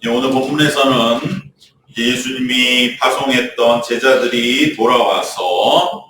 오늘 본문에서는 예수님이 파송했던 제자들이 돌아와서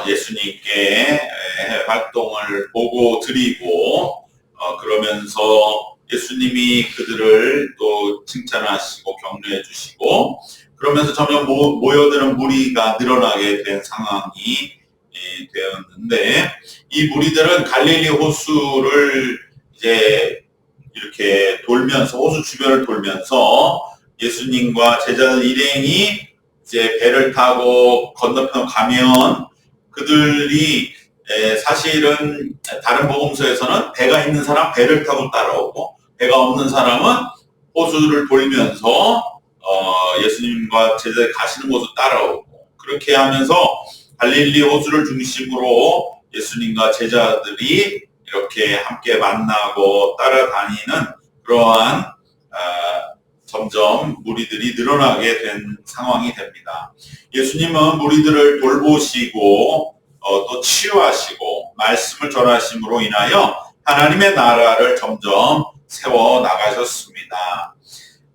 예수님께 활동을 보고 드리고 그러면서 예수님이 그들을 또 칭찬하시고 격려해 주시고 그러면서 점점 모여드는 무리가 늘어나게 된 상황이 되었는데, 이 무리들은 갈릴리 호수를 이제 이렇게 돌면서, 호수 주변을 돌면서 예수님과 제자들 일행이 이제 배를 타고 건너편 가면 그들이 사실은 다른 복음서에서는 배가 있는 사람 배를 타고 따라오고, 배가 없는 사람은 호수를 돌면서 예수님과 제자들 가시는 곳을 따라오고, 그렇게 하면서 갈릴리 호수를 중심으로 예수님과 제자들이 이렇게 함께 만나고 따라다니는 그러한 점점 무리들이 늘어나게 된 상황이 됩니다. 예수님은 무리들을 돌보시고 또 치유하시고 말씀을 전하심으로 인하여 하나님의 나라를 점점 세워 나가셨습니다.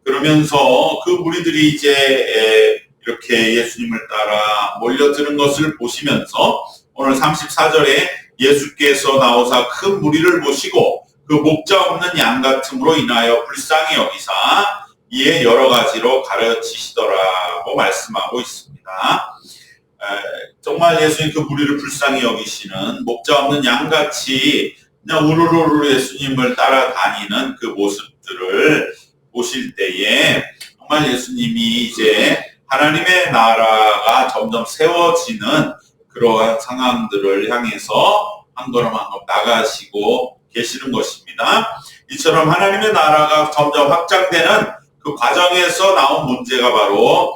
그러면서 그 무리들이 이제 이렇게 예수님을 따라 몰려드는 것을 보시면서 오늘 34절에 예수께서 나오사 큰 무리를 보시고 그 목자 없는 양 같음으로 인하여 불쌍히 여기사 이에 여러 가지로 가르치시더라고 말씀하고 있습니다. 정말 예수님 그 무리를 불쌍히 여기시는 목자 없는 양같이 그냥 우르르르 예수님을 따라다니는 그 모습들을 보실 때에 정말 예수님이 이제 하나님의 나라가 점점 세워지는 그러한 상황들을 향해서 한 걸음 한 걸음 나가시고 계시는 것입니다. 이처럼 하나님의 나라가 점점 확장되는 그 과정에서 나온 문제가 바로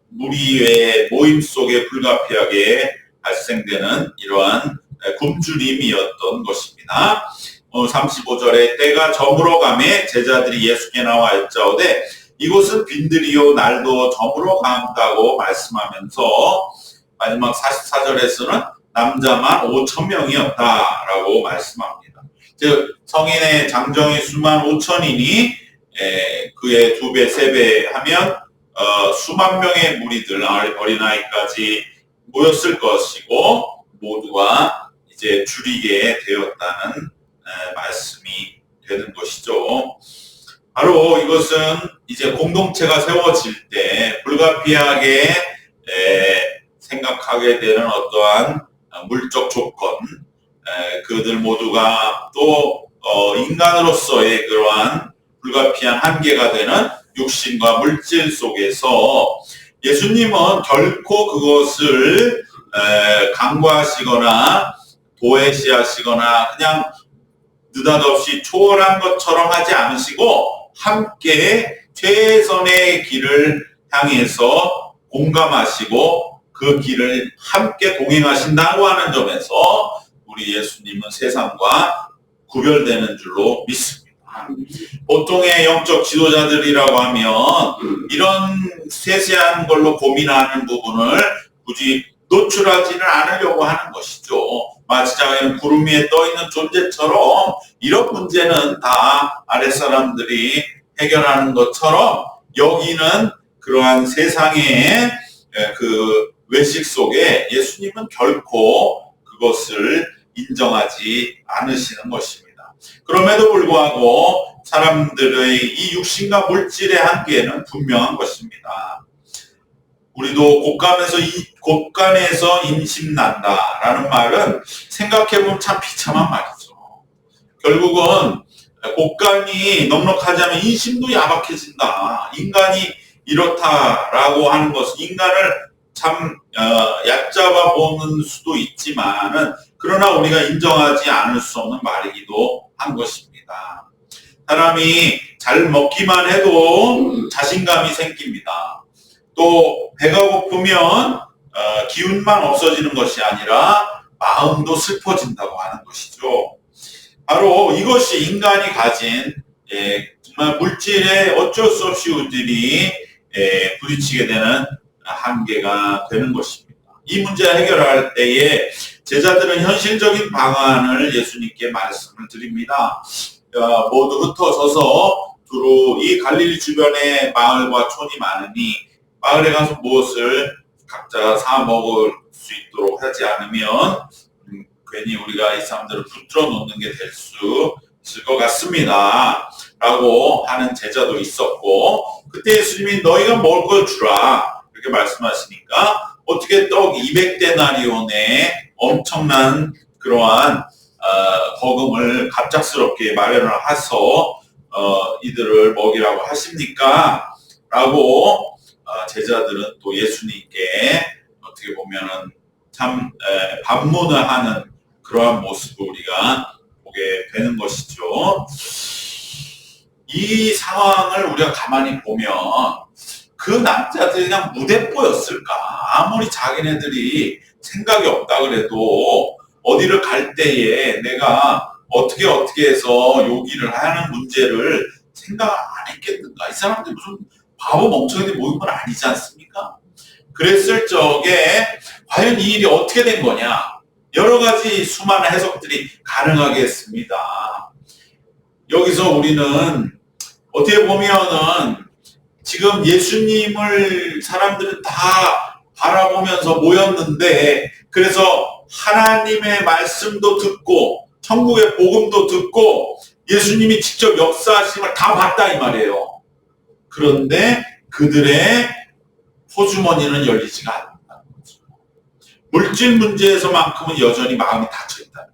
무리의 모임 속에 불가피하게 발생되는 이러한 굶주림이었던 것입니다. 35절에 때가 저물어 가매 제자들이 예수께 나와 여짜오되 이곳은 빈들이요 날도 저물어 간다고 말씀하면서 마지막 44절에서는 남자만 5,000명이었다라고 말씀합니다. 즉 성인의 장정이 수만 5천이니 그의 2배, 3배 하면 수만 명의 무리들, 어린아이까지 모였을 것이고 모두가 이제 줄이게 되었다는 말씀이 되는 것이죠. 바로 이것은 이제 공동체가 세워질 때 불가피하게 생각하게 되는 어떠한 물적 조건, 그들 모두가 또 인간으로서의 그러한 불가피한 한계가 되는 육신과 물질 속에서 예수님은 결코 그것을 간과하시거나 도외시하시거나 그냥 느닷없이 초월한 것처럼 하지 않으시고 함께 최선의 길을 향해서 공감하시고 그 길을 함께 동행하신다고 하는 점에서 우리 예수님은 세상과 구별되는 줄로 믿습니다. 보통의 영적 지도자들이라고 하면 이런 세세한 걸로 고민하는 부분을 굳이 노출하지는 않으려고 하는 것이죠. 마치 자기는 구름 위에 떠 있는 존재처럼 이런 문제는 다 아랫사람들이 해결하는 것처럼 여기는 그러한 세상의 그 외식 속에 예수님은 결코 그것을 인정하지 않으시는 것입니다. 그럼에도 불구하고 사람들의 이 육신과 물질의 한계는 분명한 것입니다. 우리도 곳간에서 임신난다라는 말은 생각해보면 참 비참한 말이죠. 결국은 곳간이 넉넉하자면 인심도 야박해진다. 인간이 이렇다라고 하는 것은 인간을 참 얕잡아 보는 수도 있지만은 그러나 우리가 인정하지 않을 수 없는 말이기도 한 것입니다. 사람이 잘 먹기만 해도 자신감이 생깁니다. 또 배가 고프면 기운만 없어지는 것이 아니라 마음도 슬퍼진다고 하는 것이죠. 바로 이것이 인간이 가진 정말 물질에 어쩔 수 없이 우리들이 부딪히게 되는 한계가 되는 것입니다. 이 문제를 해결할 때에 제자들은 현실적인 방안을 예수님께 말씀을 드립니다. 모두 흩어져서 두루 이 갈릴리 주변에 마을과 촌이 많으니 마을에 가서 무엇을 각자 사 먹을 수 있도록 하지 않으면 괜히 우리가 이 사람들을 붙들어 놓는 게 될 수 있을 것 같습니다. 라고 하는 제자도 있었고, 그때 예수님이 너희가 먹을 걸 주라 이렇게 말씀하시니까 어떻게 떡 200데나리온의 엄청난 그러한 거금을 갑작스럽게 마련을 해서 이들을 먹이라고 하십니까? 라고 제자들은 또 예수님께 어떻게 보면은 참 반문을 하는 그러한 모습을 우리가 보게 되는 것이죠. 이 상황을 우리가 가만히 보면 그 남자들이 그냥 무대뽀였을까? 아무리 자기네들이 생각이 없다 그래도 어디를 갈 때에 내가 어떻게 해서 요기를 하는 문제를 생각 안 했겠는가? 이 사람들이 무슨 바보 멍청이들 모인 건 아니지 않습니까? 그랬을 적에 과연 이 일이 어떻게 된 거냐? 여러 가지 수많은 해석들이 가능하겠습니다. 여기서 우리는 어떻게 보면은 지금 예수님을 사람들은 다 바라보면서 모였는데, 그래서 하나님의 말씀도 듣고 천국의 복음도 듣고 예수님이 직접 역사하신 걸 다 봤다 이 말이에요. 그런데 그들의 호주머니는 열리지가 않는다는 거죠. 물질 문제에서만큼은 여전히 마음이 닫혀있다.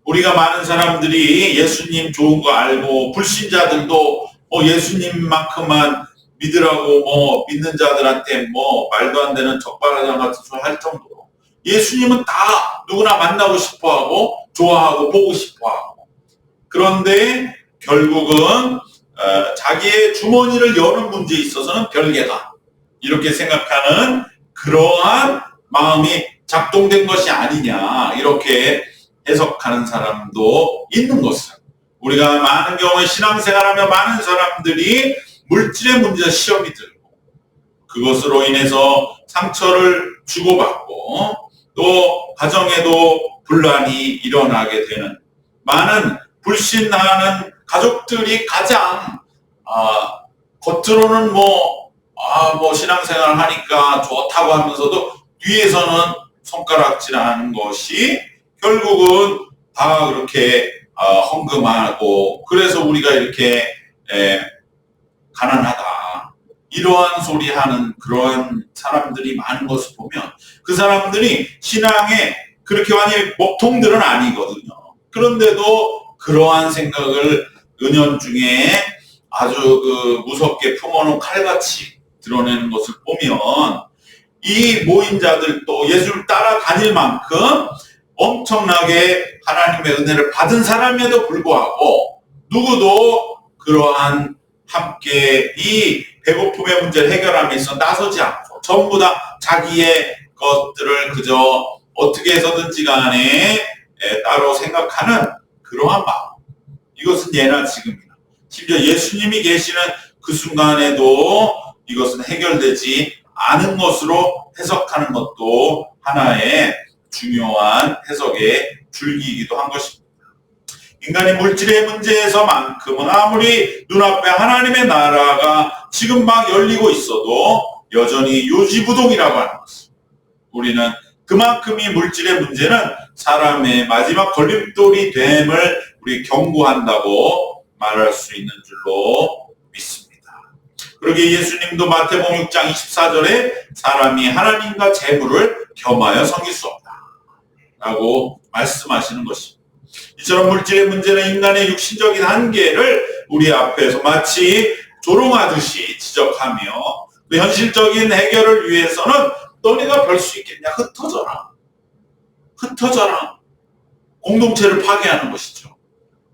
우리가 많은 사람들이 예수님 좋은 거 알고, 불신자들도 예수님만큼만 믿으라고 믿는 자들한테 말도 안 되는 적발하장 같은 소리 할 정도로 예수님은 다 누구나 만나고 싶어하고 좋아하고 보고 싶어하고, 그런데 결국은 자기의 주머니를 여는 문제에 있어서는 별개다 이렇게 생각하는 그러한 마음이 작동된 것이 아니냐 이렇게 해석하는 사람도 있는 것은, 우리가 많은 경우에 신앙생활하며 많은 사람들이 물질의 문제에 시험이 들고 그것으로 인해서 상처를 주고받고 또 가정에도 분란이 일어나게 되는, 많은 불신하는 가족들이 가장 겉으로는 신앙생활을 하니까 좋다고 하면서도 뒤에서는 손가락질하는 것이 결국은 다 그렇게 헌금하고, 그래서 우리가 이렇게 가난하다 이러한 소리 하는 그런 사람들이 많은 것을 보면 그 사람들이 신앙에 그렇게 완전히 먹통들은 아니거든요. 그런데도 그러한 생각을 은연중에 아주 무섭게 품어놓은 칼같이 드러내는 것을 보면 이 모인 자들도 예수를 따라다닐 만큼 엄청나게 하나님의 은혜를 받은 사람에도 불구하고 누구도 그러한 함께 이 배고픔의 문제를 해결함에 있어 나서지 않고 전부 다 자기의 것들을 그저 어떻게 해서든지 간에 따로 생각하는 그러한 마음, 이것은 예나 지금이나 심지어 예수님이 계시는 그 순간에도 이것은 해결되지 않은 것으로 해석하는 것도 하나의 중요한 해석의 줄기이기도 한 것입니다. 인간이 물질의 문제에서만큼은 아무리 눈앞에 하나님의 나라가 지금 막 열리고 있어도 여전히 요지부동이라고 하는 것입니다. 우리는 그만큼 이 물질의 문제는 사람의 마지막 걸림돌이 됨을 우리 경고한다고 말할 수 있는 줄로 믿습니다. 그러기에 예수님도 마태복음 6장 24절에 사람이 하나님과 재물을 겸하여 섬길 수 없다 라고 말씀하시는 것입니다. 이처럼 물질의 문제는 인간의 육신적인 한계를 우리 앞에서 마치 조롱하듯이 지적하며 또 현실적인 해결을 위해서는 너네가 별 수 있겠냐, 흩어져라 공동체를 파괴하는 것이죠.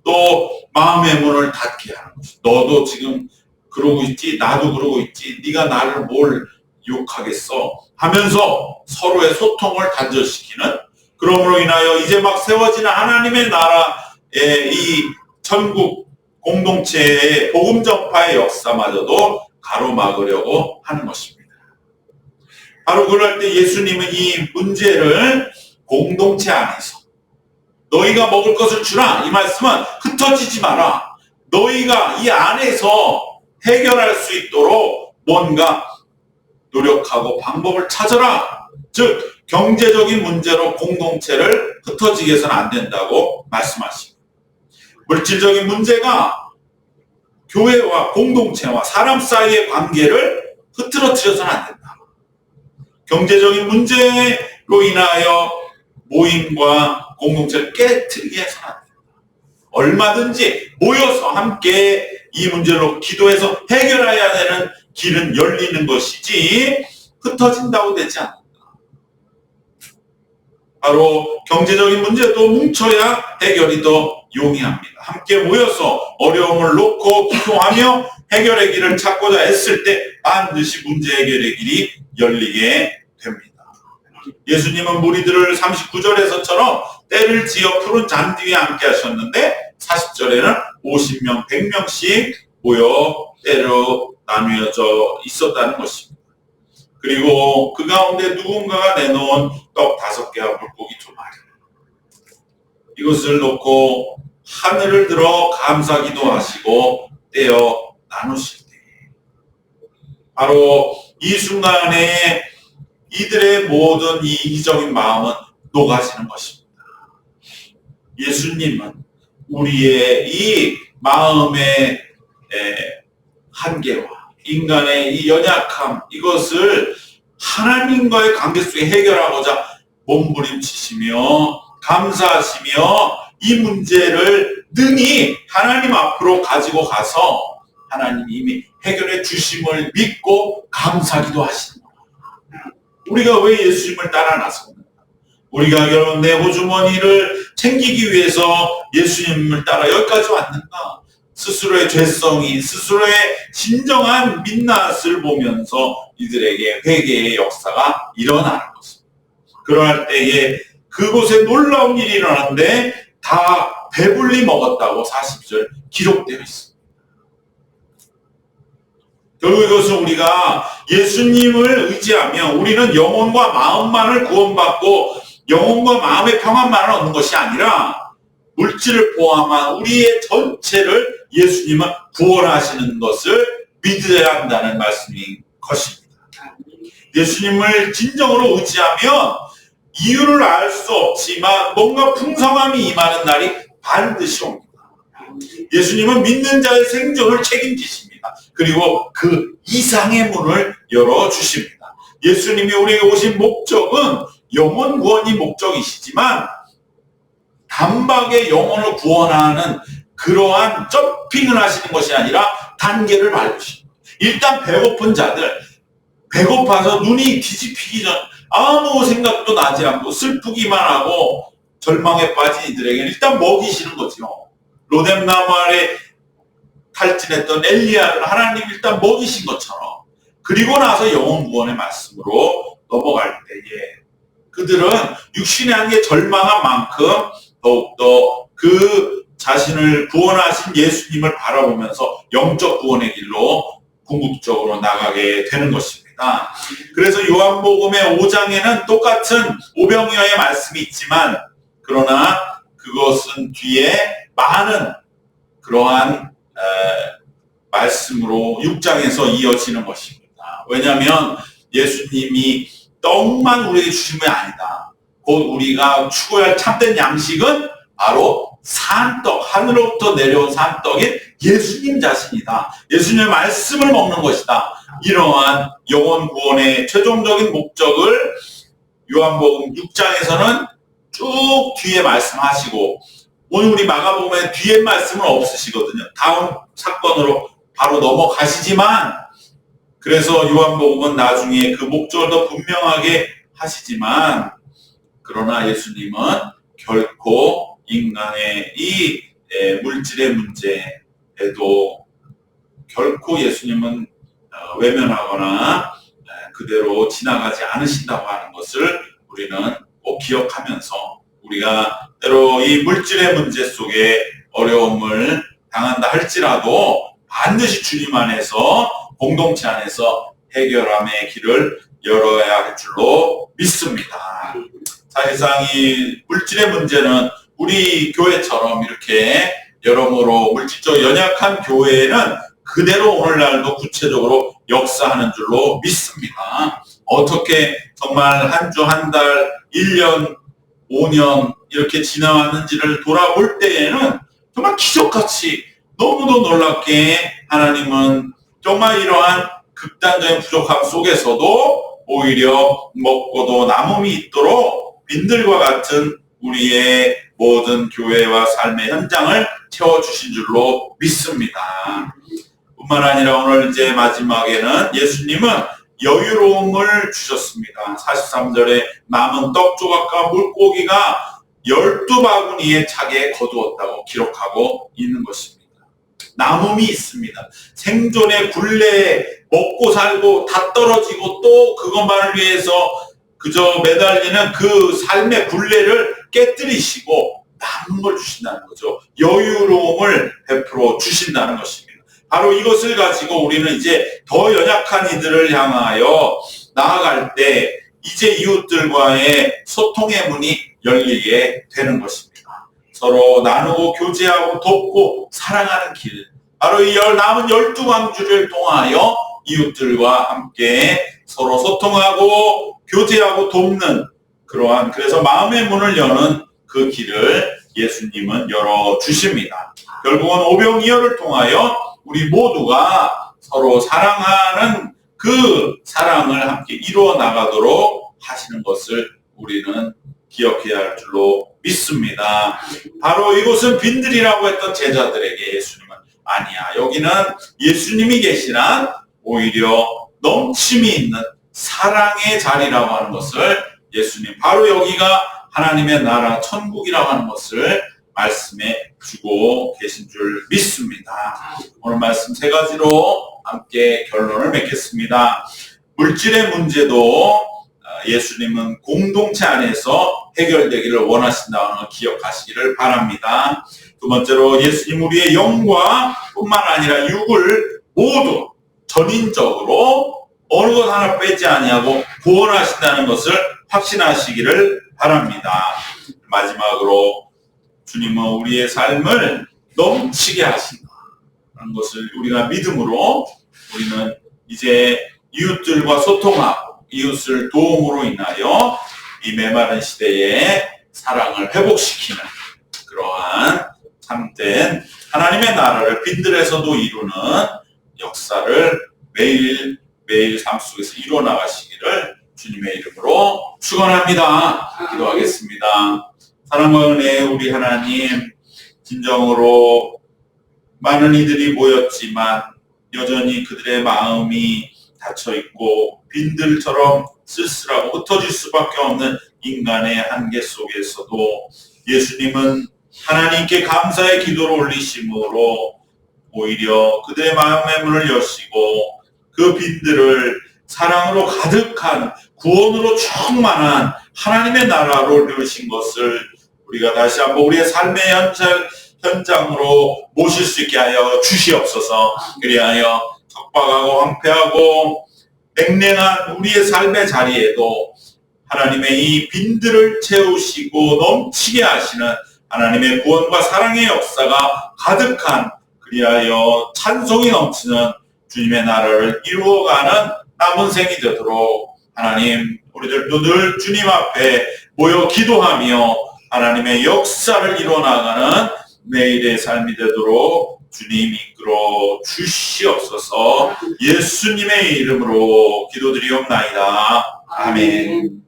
또 마음의 문을 닫게 하는 것이죠. 너도 지금 그러고 있지, 나도 그러고 있지, 네가 나를 뭘 욕하겠어 하면서 서로의 소통을 단절시키는, 그러므로 인하여 이제 막 세워지는 하나님의 나라의 이 천국 공동체의 복음 전파의 역사마저도 가로막으려고 하는 것입니다. 바로 그럴 때 예수님은 이 문제를 공동체 안에서 너희가 먹을 것을 주라, 이 말씀은 흩어지지 마라, 너희가 이 안에서 해결할 수 있도록 뭔가 노력하고 방법을 찾아라. 즉 경제적인 문제로 공동체를 흩어지게 해서는 안 된다고 말씀하십니다. 물질적인 문제가 교회와 공동체와 사람 사이의 관계를 흐트러뜨려서는 안 된다. 경제적인 문제로 인하여 모임과 공동체를 깨트리게 해서는 안 된다. 얼마든지 모여서 함께 이 문제로 기도해서 해결해야 되는 길은 열리는 것이지 흩어진다고 되지 않는다. 바로 경제적인 문제도 뭉쳐야 해결이 더 용이합니다. 함께 모여서 어려움을 놓고 기도하며 해결의 길을 찾고자 했을 때 반드시 문제 해결의 길이 열리게 됩니다. 예수님은 무리들을 39절에서처럼 때를 지어 푸른 잔디 위에 앉게 하셨는데 40절에는 50명, 100명씩 모여 때로 나누어져 있었다는 것입니다. 그리고 그 가운데 누군가가 내놓은 떡 5개와 물고기 2마리. 이것을 놓고 하늘을 들어 감사 기도하시고 떼어 나누실 때 바로 이 순간에 이들의 모든 이 이기적인 마음은 녹아지는 것입니다. 예수님은 우리의 이 마음의 한계와 인간의 이 연약함, 이것을 하나님과의 관계 속에 해결하고자 몸부림치시며 감사하시며 이 문제를 능히 하나님 앞으로 가지고 가서 하나님이 이미 해결해 주심을 믿고 감사기도 하시는 거예요. 우리가 왜 예수님을 따라 나섭니까? 우리가 결혼 내 호주머니를 챙기기 위해서 예수님을 따라 여기까지 왔는가? 스스로의 죄성이, 스스로의 진정한 민낯을 보면서 이들에게 회개의 역사가 일어나는 것입니다. 그러할 때에 그곳에 놀라운 일이 일어났는데 다 배불리 먹었다고 40절 기록되어 있습니다. 결국 이것은 우리가 예수님을 의지하며 우리는 영혼과 마음만을 구원받고 영혼과 마음의 평안만을 얻는 것이 아니라 물질을 포함한 우리의 전체를 예수님은 구원하시는 것을 믿어야 한다는 말씀인 것입니다. 예수님을 진정으로 의지하면 이유를 알 수 없지만 뭔가 풍성함이 임하는 날이 반드시 옵니다. 예수님은 믿는 자의 생존을 책임지십니다. 그리고 그 이상의 문을 열어주십니다. 예수님이 우리에게 오신 목적은 영혼 구원이 목적이시지만 단박에 영혼을 구원하는 그러한 점핑을 하시는 것이 아니라 단계를 밟으십니다. 일단 배고픈 자들, 배고파서 눈이 뒤집히기 전 아무 생각도 나지 않고 슬프기만 하고 절망에 빠진 이들에게 일단 먹이시는 거죠. 로뎀나무 아래 탈진했던 엘리야를 하나님 일단 먹이신 것처럼, 그리고 나서 영혼 구원의 말씀으로 넘어갈 때에 그들은 육신의 한계 절망한 만큼 더욱더 그 자신을 구원하신 예수님을 바라보면서 영적 구원의 길로 궁극적으로 나가게 되는 것입니다. 그래서 요한복음의 5장에는 똑같은 오병이어의 말씀이 있지만 그러나 그것은 뒤에 많은 그러한 말씀으로 6장에서 이어지는 것입니다. 왜냐하면 예수님이 떡만 우리에게 주신 게 아니다. 곧 우리가 추구할 참된 양식은 바로 산떡, 하늘로부터 내려온 산떡인 예수님 자신이다. 예수님의 말씀을 먹는 것이다. 이러한 영혼 구원의 최종적인 목적을 요한복음 6장에서는 쭉 뒤에 말씀하시고, 오늘 우리 마가복음에 뒤에 말씀은 없으시거든요. 다음 사건으로 바로 넘어가시지만, 그래서 요한복음은 나중에 그 목적을 더 분명하게 하시지만, 그러나 예수님은 결코 인간의 이 물질의 문제에도 결코 예수님은 외면하거나 그대로 지나가지 않으신다고 하는 것을 우리는 꼭 기억하면서, 우리가 때로 이 물질의 문제 속에 어려움을 당한다 할지라도 반드시 주님 안에서, 공동체 안에서 해결함의 길을 열어야 할 줄로 믿습니다. 사실상 이 물질의 문제는 우리 교회처럼 이렇게 여러모로 물질적 연약한 교회에는 그대로 오늘날도 구체적으로 역사하는 줄로 믿습니다. 어떻게 정말 한 주, 한 달, 1년, 5년 이렇게 지나왔는지를 돌아볼 때에는 정말 기적같이 너무도 놀랍게 하나님은 정말 이러한 극단적인 부족함 속에서도 오히려 먹고도 남음이 있도록 빈들과 같은 우리의 모든 교회와 삶의 현장을 채워주신 줄로 믿습니다. 뿐만 아니라 오늘 이제 마지막에는 예수님은 여유로움을 주셨습니다. 43절에 남은 떡 조각과 물고기가 12바구니에 차게 거두었다고 기록하고 있는 것입니다. 남음이 있습니다. 생존의 굴레에 먹고 살고 다 떨어지고 또 그것만을 위해서 그저 매달리는 그 삶의 굴레를 깨뜨리시고 남은 걸 주신다는 거죠. 여유로움을 베풀어 주신다는 것입니다. 바로 이것을 가지고 우리는 이제 더 연약한 이들을 향하여 나아갈 때 이제 이웃들과의 소통의 문이 열리게 되는 것입니다. 서로 나누고 교제하고 돕고 사랑하는 길, 바로 이 남은 12광주를 통하여 이웃들과 함께 서로 소통하고 교제하고 돕는 그러한, 그래서 마음의 문을 여는 그 길을 예수님은 열어주십니다. 결국은 오병이어를 통하여 우리 모두가 서로 사랑하는 그 사랑을 함께 이루어 나가도록 하시는 것을 우리는 기억해야 할 줄로 믿습니다. 바로 이곳은 빈들이라고 했던 제자들에게 예수님은 아니야, 여기는 예수님이 계시는 오히려 넘침이 있는 사랑의 자리라고 하는 것을 예수님, 바로 여기가 하나님의 나라 천국이라고 하는 것을 말씀해 주고 계신 줄 믿습니다. 오늘 말씀 세 가지로 함께 결론을 맺겠습니다. 물질의 문제도 예수님은 공동체 안에서 해결되기를 원하신다는 걸 기억하시기를 바랍니다. 두 번째로 예수님 우리의 영과 뿐만 아니라 육을 모두 전인적으로 어느 것 하나 빼지 아니하고 구원하신다는 것을 확신하시기를 바랍니다. 마지막으로 주님은 우리의 삶을 넘치게 하신다는 것을 우리가 믿음으로 우리는 이제 이웃들과 소통하고 이웃을 도움으로 인하여 이 메마른 시대에 사랑을 회복시키는 그러한 참된 하나님의 나라를 빈들에서도 이루는 역사를 매일 삶 속에서 이루어 나가시기를 주님의 이름으로 축원합니다. 기도하겠습니다. 사랑과 은혜의 우리 하나님, 진정으로 많은 이들이 모였지만 여전히 그들의 마음이 닫혀있고 빈들처럼 쓸쓸하고 흩어질 수밖에 없는 인간의 한계 속에서도 예수님은 하나님께 감사의 기도를 올리심으로 오히려 그들의 마음의 문을 여시고 그 빈들을 사랑으로 가득한 구원으로 충만한 하나님의 나라로 이루신 것을 우리가 다시 한번 우리의 삶의 현장으로 모실 수 있게 하여 주시옵소서. 그리하여 척박하고 황폐하고 냉랭한 우리의 삶의 자리에도 하나님의 이 빈들을 채우시고 넘치게 하시는 하나님의 구원과 사랑의 역사가 가득한, 그리하여 찬송이 넘치는 주님의 나라를 이루어가는 남은 생이 되도록 하나님, 우리들도 늘 주님 앞에 모여 기도하며 하나님의 역사를 이루어나가는 매일의 삶이 되도록 주님 이끌어 주시옵소서. 예수님의 이름으로 기도드리옵나이다. 아멘.